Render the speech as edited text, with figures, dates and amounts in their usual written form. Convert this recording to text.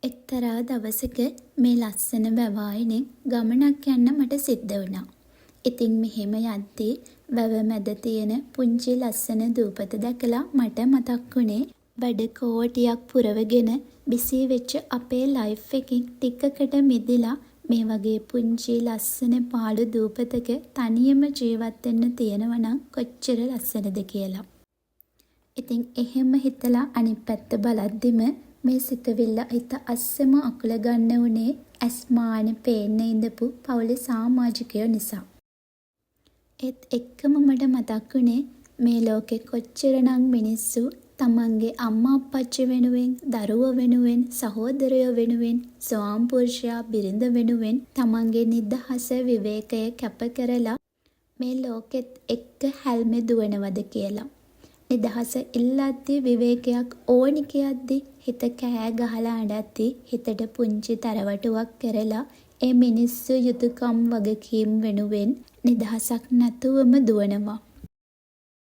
එක්තරා දවසක මේ ලස්සන වැවායිනෙන් ගමනක් යන්න මට සිද්ධ වුණා. ඉතින් මෙහෙම යද්දී වැව මැද තියෙන පුංචි ලස්සන දූපත දැකලා මට මතක් වුණේ වැඩ කෝටියක් පුරවගෙන බිසී වෙච්ච අපේ ලයිෆ් එකෙන් ටිකකට මිදිලා මේ වගේ පුංචි ලස්සන පාළු දූපතක තනියම ජීවත් වෙන්න තියෙනවා නම් කොච්චර ලස්සනද කියලා. ඉතින් එහෙම හිතලා අනිත් පැත්ත බලද්දිම මේ සිතවිල්ල හිත අස්සම අකුල ගන්න උනේ ඇස්මාන පේන්න ඉඳපු පවුලේ සමාජිකයෝ නිසා. ඒත් එක්කම මට මතක් වුණේ මේ ලෝකෙ කොච්චරනම් මිනිස්සු තමන්ගේ අම්මා අප්පච්චි වෙනුවෙන්, දරුවෝ වෙනුවෙන්, සහෝදරයෝ වෙනුවෙන්, ස්වාම පුරුෂයා බිරිඳ වෙනුවෙන් තමන්ගේ නිදහස විවේකය කැප කරලා මේ ලෝකෙත් එක්ක හැල්මේ දුවනවද කියලා. නිදහස ඉල්ලද්දී විවේකයක් ඕනි කියද්දී හිත කෑ ගහලා අඬද්දී හිතට පුංචි තරවටුවක් කරලා ඒ මිනිස්සු යුතුයකම් වගකීම් වෙනුවෙන් නිදහසක් නැතුවම දුවනවා.